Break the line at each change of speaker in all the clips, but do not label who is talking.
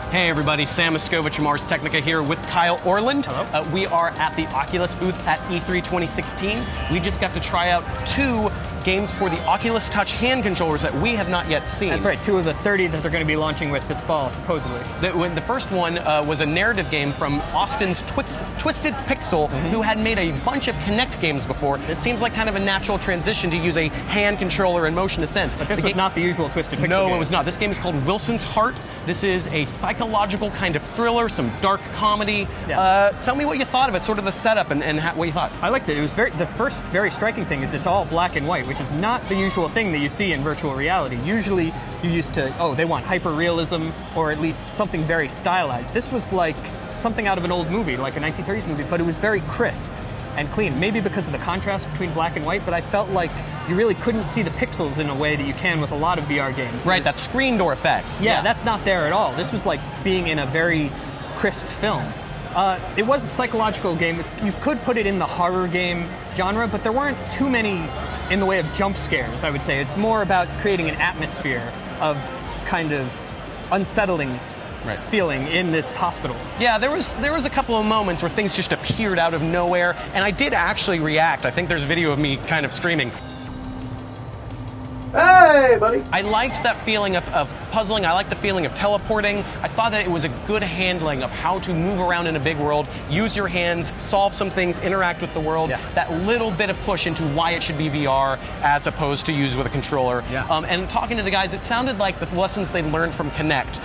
Hey everybody, Sam Miskovich from Ars Technica here with Kyle Orland.
Hello.
We are at the Oculus booth at E3 2016. We just got to try out 2 games for the Oculus Touch hand controllers that we have not yet seen.
That's right, 2 of the 30 that they're going to be launching with this fall, supposedly.
The first one was a narrative game from Austin's Twisted Pixel, who had made a bunch of Kinect games before. It seems like kind of a natural transition to use a hand controller and motion to sense.
But this was not the usual Twisted Pixel
No,
game.
it was not. This game is called Wilson's Heart. This is a psychological kind of thriller, some dark comedy.
Yeah.
Tell me what you thought of it, sort of the setup and what you thought.
I liked it. It was the first very striking thing is it's all black and white, which is not the usual thing that you see in virtual reality. Usually you're used to, they want hyper-realism or at least something very stylized. This was like something out of an old movie, like a 1930s movie, but it was very crisp and clean. Maybe because of the contrast between black and white, but I felt like you really couldn't see the pixels in a way that you can with a lot of VR games.
Right, that screen door effect.
Yeah, that's not there at all. This was like being in a very crisp film. It was a psychological game. You could put it in the horror game genre, but there weren't too many in the way of jump scares, I would say. It's more about creating an atmosphere of kind of unsettling feeling in this hospital.
Yeah, there was a couple of moments where things just appeared out of nowhere, and I did actually react. I think there's video of me kind of screaming.
Hey, buddy!
I liked that feeling of puzzling. I liked the feeling of teleporting. I thought that it was a good handling of how to move around in a big world, use your hands, solve some things, interact with the world.
Yeah.
That little bit of push into why it should be VR as opposed to use with a controller.
Yeah.
And talking to the guys, it sounded like the lessons they learned from Kinect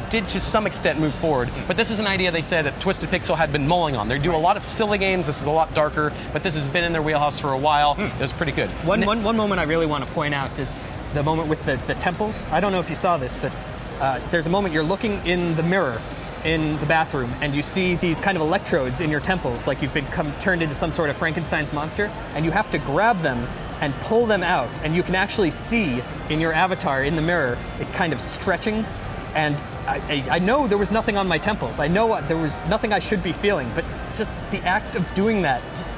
did to some extent move forward. But this is an idea they said that Twisted Pixel had been mulling on. They do a lot of silly games. This is a lot darker, but this has been in their wheelhouse for a while. It was pretty good.
One moment I really want to point out is the moment with the temples. I don't know if you saw this, but there's a moment you're looking in the mirror in the bathroom and you see these kind of electrodes in your temples, like you've been turned into some sort of Frankenstein's monster, and you have to grab them and pull them out, and you can actually see in your avatar in the mirror it kind of stretching. And I know there was nothing on my temples. I know there was nothing I should be feeling, but just the act of doing that, just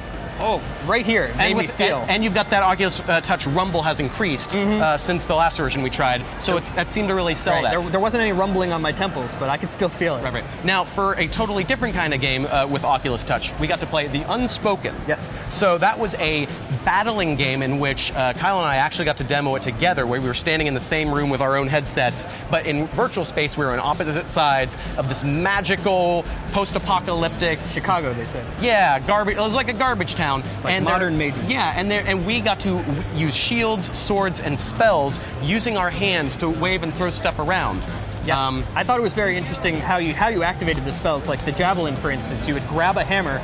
right here, made me feel.
And you've got that Oculus Touch rumble has increased since the last version we tried, so that seemed to really sell that.
There wasn't any rumbling on my temples, but I could still feel it.
Right. Now, for a totally different kind of game with Oculus Touch, we got to play the Unspoken.
Yes.
So that was a battling game in which Kyle and I actually got to demo it together, where we were standing in the same room with our own headsets, but in virtual space we were on opposite sides of this magical, post-apocalyptic...
Chicago, they said.
Yeah, garbage. It was like a garbage town.
Like modern mages.
Yeah, and we got to use shields, swords, and spells using our hands to wave and throw stuff around.
Yes. I thought it was very interesting how you activated the spells. Like the javelin, for instance, you would grab a hammer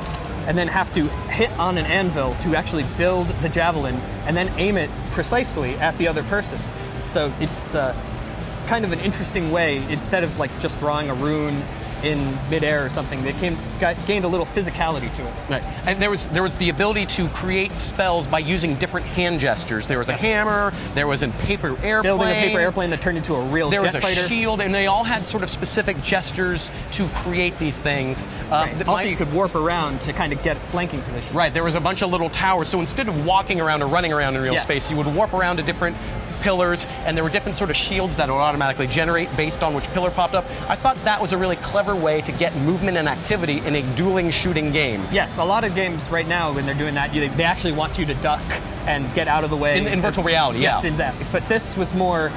and then have to hit on an anvil to actually build the javelin and then aim it precisely at the other person. So it's kind of an interesting way, instead of like just drawing a rune in midair or something, they gained a little physicality to it.
Right, and there was the ability to create spells by using different hand gestures. There was a hammer, there was a paper airplane.
Building a paper airplane that turned into a real jet fighter.
There was a shield, and they all had sort of specific gestures to create these things.
Also, you could warp around to kind of get flanking position.
Right, there was a bunch of little towers, so instead of walking around or running around in real space, you would warp around to different pillars, and there were different sort of shields that would automatically generate based on which pillar popped up. I thought that was a really clever way to get movement and activity in a dueling shooting game.
Yes, a lot of games right now, when they're doing that, they actually want you to duck and get out of the way.
In virtual reality, yeah.
Yes, exactly. But this was more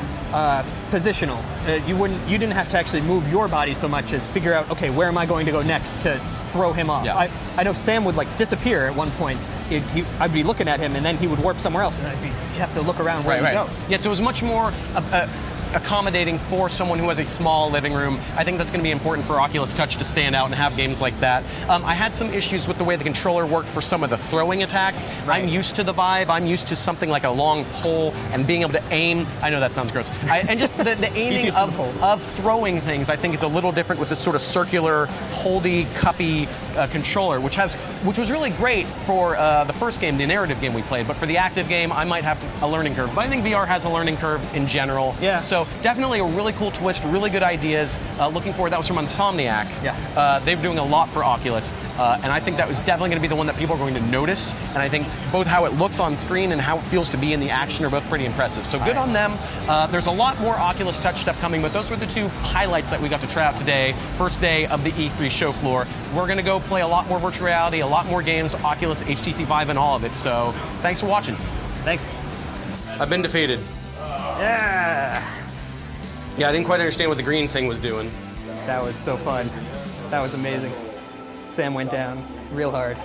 positional. You didn't have to actually move your body so much as figure out, okay, where am I going to go next to throw him off?
Yeah.
I know Sam would like disappear at one point. I'd be looking at him and then he would warp somewhere else, and you'd have to look around where to go.
Yeah, so it was much more accommodating for someone who has a small living room. I think that's going to be important for Oculus Touch to stand out and have games like that. I had some issues with the way the controller worked for some of the throwing attacks.
Right.
I'm used to the Vive. I'm used to something like a long pole and being able to aim. I know that sounds gross. And just the aiming of throwing things, I think, is a little different with this sort of circular, holdy, cuppy controller, which was really great for the first game, the narrative game we played. But for the active game, I might have a learning curve. But I think VR has a learning curve in general.
Yeah.
So So definitely a really cool twist, really good ideas. Looking forward. That was from Insomniac.
Yeah.
They're doing a lot for Oculus, and I think that was definitely going to be the one that people are going to notice. And I think both how it looks on screen and how it feels to be in the action are both pretty impressive. So good on them. There's a lot more Oculus Touch stuff coming, but those were the two highlights that we got to try out today. First day of the E3 show floor. We're going to go play a lot more virtual reality, a lot more games, Oculus, HTC Vive, and all of it. So thanks for watching.
Thanks.
I've been defeated.
Yeah.
Yeah, I didn't quite understand what the green thing was doing.
That was so fun. That was amazing. Sam went down real hard.